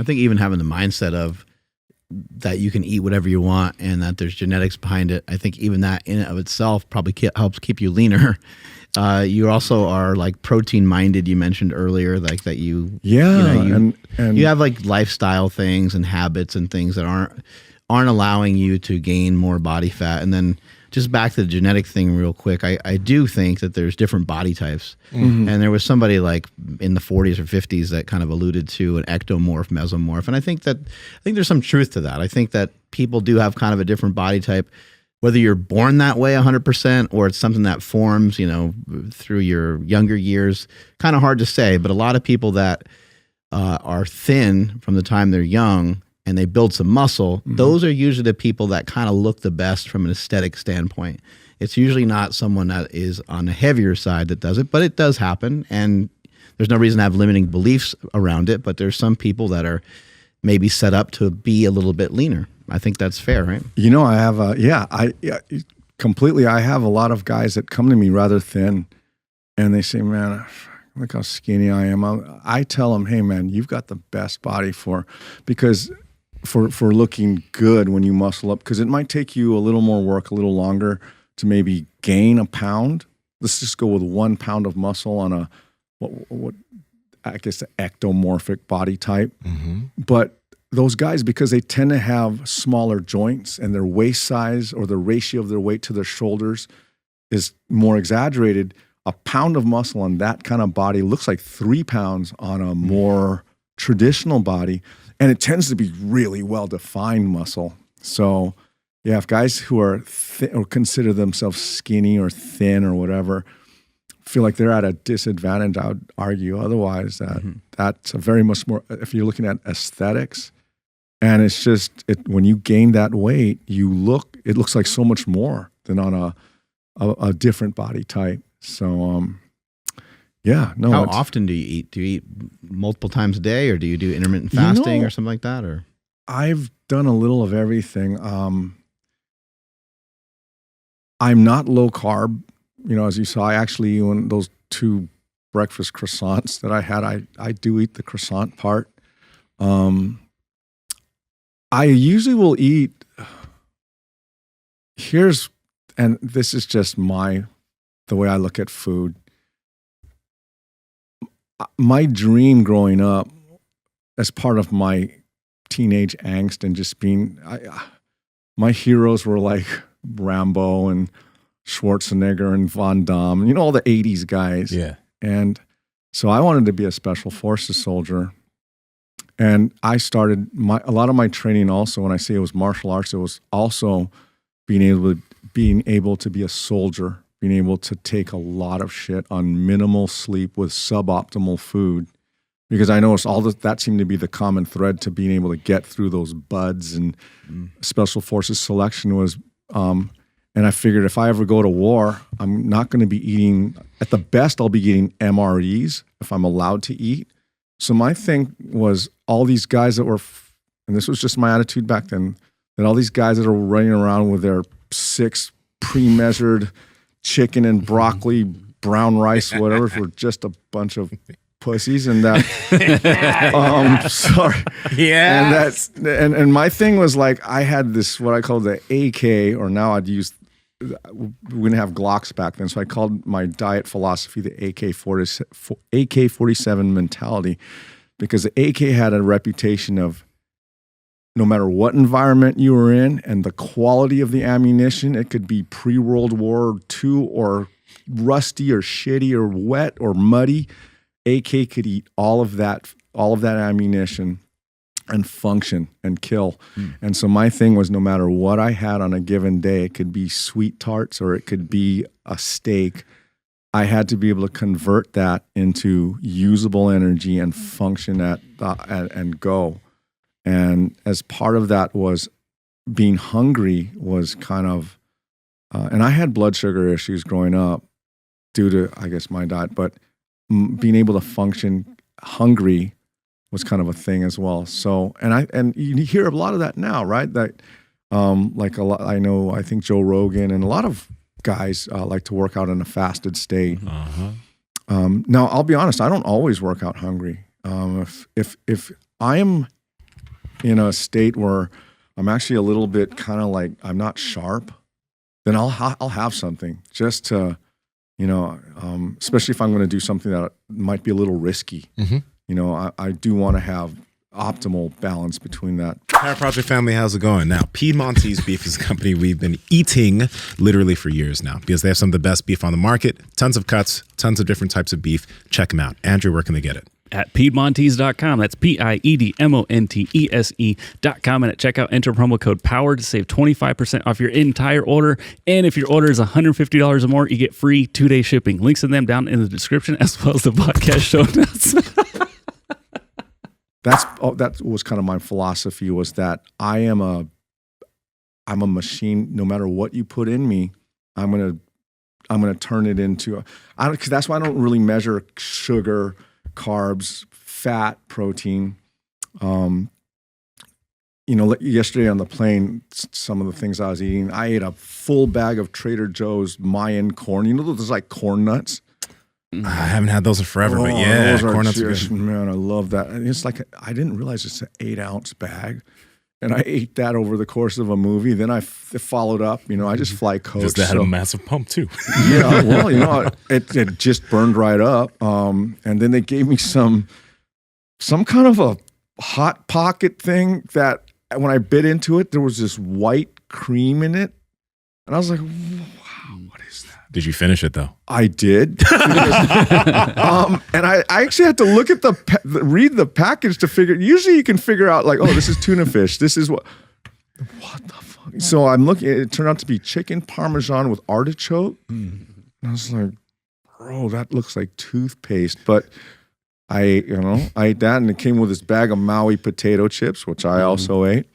think even having the mindset of that you can eat whatever you want and that there's genetics behind it, I think even that in and of itself probably helps keep you leaner. You also are like protein minded. You mentioned earlier, like that you have like lifestyle things and habits and things that aren't allowing you to gain more body fat. And then just back to the genetic thing real quick, I do think that there's different body types. Mm-hmm. And there was somebody like in the 40s or 50s that kind of alluded to an ectomorph, mesomorph. And I think there's some truth to that. I think that people do have kind of a different body type, whether you're born that way 100% or it's something that forms, through your younger years. Kind of hard to say, but a lot of people that are thin from the time they're young and they build some muscle, those are usually the people that kind of look the best from an aesthetic standpoint. It's usually not someone that is on the heavier side that does it, but it does happen. And there's no reason to have limiting beliefs around it, but there's some people that are maybe set up to be a little bit leaner. I think that's fair, right? I have completely. I have a lot of guys that come to me rather thin and they say, man, look how skinny I am. I tell them, hey man, you've got the best body for looking good when you muscle up, because it might take you a little more work, a little longer to maybe gain a pound. Let's just go with 1 pound of muscle on a, what I guess, the ectomorphic body type. Mm-hmm. But those guys, because they tend to have smaller joints and their waist size or the ratio of their weight to their shoulders is more exaggerated, a pound of muscle on that kind of body looks like 3 pounds on a more traditional body. And it tends to be really well-defined muscle. So, yeah, if guys who are or consider themselves skinny or thin or whatever feel like they're at a disadvantage, I would argue otherwise. That's a very much more, if you're looking at aesthetics, and it's just, when you gain that weight, it looks like so much more than on a different body type. So, How often do you eat? Do you eat multiple times a day, or do you do intermittent fasting or something like that? Or I've done a little of everything. I'm not low carb. As you saw, I actually, when those 2 breakfast croissants that I had, I do eat the croissant part. I usually will eat, and this is just the way I look at food. My dream growing up, as part of my teenage angst and just being, my heroes were like Rambo and Schwarzenegger and Van Damme, all the 80s guys. Yeah. And so I wanted to be a special forces soldier. And I started a lot of my training also, when I say it was martial arts, it was also being able to be a soldier, being able to take a lot of shit on minimal sleep with suboptimal food. Because I noticed that seemed to be the common thread to being able to get through those buds, and special forces selection was, and I figured if I ever go to war, I'm not going to be eating, at the best I'll be eating MREs if I'm allowed to eat. So my thing was, all these guys that were, and this was just my attitude back then, that all these guys that are running around with their 6 pre-measured chicken and broccoli, brown rice, whatever, were just a bunch of pussies. And that, sorry. Yeah. And my thing was like, I had this, what I call the AK, or now I'd use, we didn't have Glocks back then, so I called my diet philosophy the AK-47 mentality, because the AK had a reputation of, no matter what environment you were in and the quality of the ammunition, it could be pre-World War II or rusty or shitty or wet or muddy, AK could eat all of that ammunition and function and kill. And so my thing was, no matter what I had on a given day, it could be sweet tarts or it could be a steak, I had to be able to convert that into usable energy and function and go. And as part of that was being hungry was kind of, and I had blood sugar issues growing up due to, I guess, my diet, but being able to function hungry was kind of a thing as well. So, and you hear a lot of that now, right? That, like a lot, I think Joe Rogan and a lot of guys like to work out in a fasted state. Now, I'll be honest, I don't always work out hungry. If I am in a state where I'm actually a little bit kind of like I'm not sharp, then I'll have something just to, especially if I'm going to do something that might be a little risky. I do want to have optimal balance between that. Power Project family, how's it going? Now, Piedmontese Beef is a company we've been eating literally for years now because they have some of the best beef on the market, tons of cuts, tons of different types of beef. Check them out. Andrew, where can they get it? At Piedmontese.com. That's Piedmontese.com. And at checkout, enter promo code POWER to save 25% off your entire order. And if your order is $150 or more, you get free 2-day shipping. Links to them down in the description as well as the podcast show notes. That was kind of my philosophy, was that I'm a machine. No matter what you put in me, I'm gonna turn it into. Because that's why I don't really measure sugar, carbs, fat, protein. Yesterday on the plane, some of the things I was eating, I ate a full bag of Trader Joe's Mayan corn. You know those like corn nuts? I haven't had those in forever, but yeah, corn nuts are good. Man, I love that. And it's like, I didn't realize it's an 8-ounce bag. And I ate that over the course of a movie. Then I followed up. I just fly coach. Just that had a massive pump too. Yeah, well, it just burned right up. And then they gave me some kind of a hot pocket thing that when I bit into it, there was this white cream in it. And I was like, wow, what is that? Did you finish it though? I did. And I actually had to look at read the package to figure. Usually you can figure out like, oh, this is tuna fish. This is what the fuck? So I'm looking. It turned out to be chicken parmesan with artichoke. And I was like, bro, that looks like toothpaste. But I ate that, and it came with this bag of Maui potato chips, which I also ate.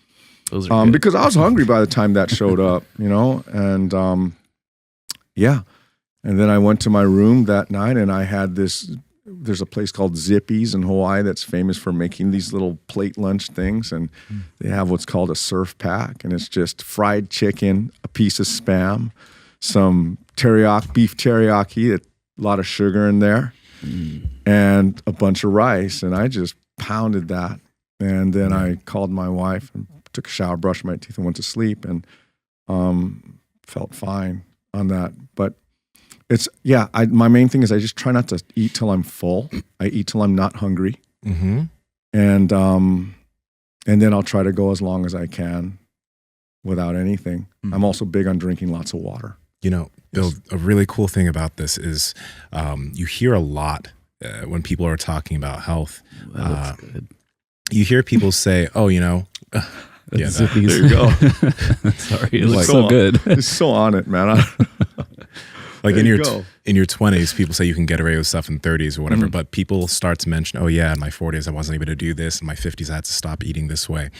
Those are good. Because I was hungry by the time that showed up, and yeah. And then I went to my room that night, and I had there's a place called Zippy's in Hawaii that's famous for making these little plate lunch things, and they have what's called a surf pack, and it's just fried chicken, a piece of Spam, some beef teriyaki, a lot of sugar in there, and a bunch of rice, and I just pounded that. And then I called my wife and took a shower, brushed my teeth, and went to sleep, and felt fine on that. But my main thing is I just try not to eat till I'm full. I eat till I'm not hungry. And then I'll try to go as long as I can without anything. I'm also big on drinking lots of water. Bill, a really cool thing about this is you hear a lot when people are talking about health. That's good. You hear people say, oh, there you go. Sorry, it looks so good. It's so on it, man. Like in your 20s, people say you can get away with stuff in 30s or whatever, but people start to mention, oh yeah, in my 40s, I wasn't able to do this. In my 50s, I had to stop eating this way.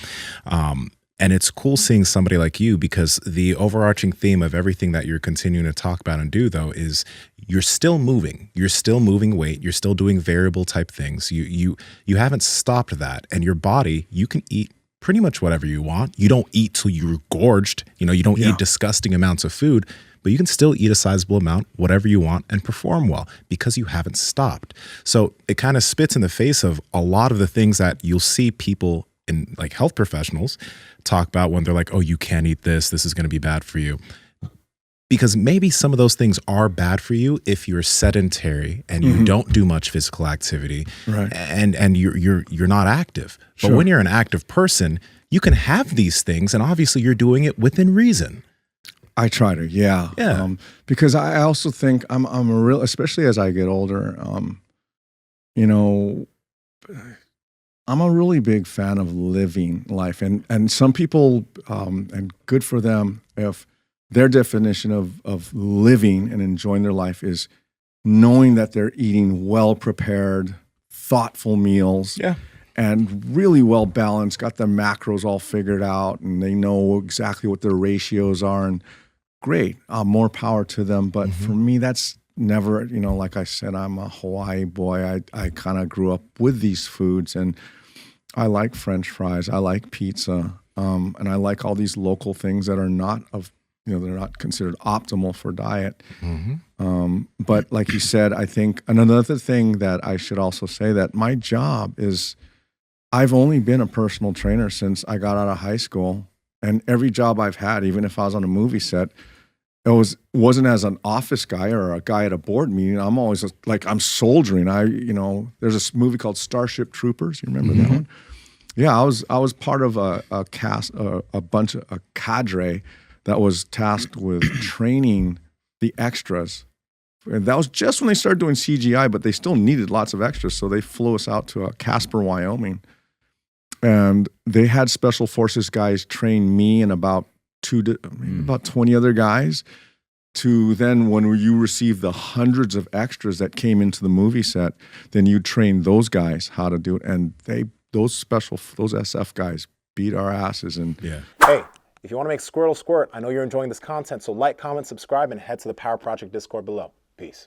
And it's cool seeing somebody like you, because the overarching theme of everything that you're continuing to talk about and do, though, is you're still moving. You're still moving weight. You're still doing variable type things. You haven't stopped that. And your body, you can eat pretty much whatever you want. You don't eat till you're gorged. You don't eat disgusting amounts of food, but you can still eat a sizable amount, whatever you want, and perform well because you haven't stopped. So it kind of spits in the face of a lot of the things that you'll see people in like health professionals talk about when they're like, oh, you can't eat this. This is going to be bad for you. Because maybe some of those things are bad for you if you're sedentary and you don't do much physical activity, right? And you're not active. But when you're an active person, you can have these things, and obviously you're doing it within reason. I try to, yeah. Because I also think I'm a real, especially as I get older, I'm a really big fan of living life, and some people, and good for them, if their definition of living and enjoying their life is knowing that they're eating well-prepared, thoughtful meals, and really well-balanced, got their macros all figured out, and they know exactly what their ratios are, and great, more power to them. But for me, that's never, like I said, I'm a Hawaii boy. I kind of grew up with these foods, and I like French fries. I like pizza. And I like all these local things that are not they're not considered optimal for diet. But like you said, I think another thing that I should also say, that my job is I've only been a personal trainer since I got out of high school, and every job I've had, even if I was on a movie set, wasn't as an office guy or a guy at a board meeting. I'm always like, I'm soldiering. There's a movie called Starship Troopers. You remember that one? Yeah, I was part of a cadre that was tasked with training the extras. And that was just when they started doing CGI, but they still needed lots of extras. So they flew us out to Casper, Wyoming. And they had special forces guys train me and about 20 other guys to then, when you receive the hundreds of extras that came into the movie set, then you train those guys how to do it. And those SF guys beat our asses. And Hey, if you want to make Squirtle squirt, I know you're enjoying this content, so like, comment, subscribe, and head to the Power Project Discord below. Peace.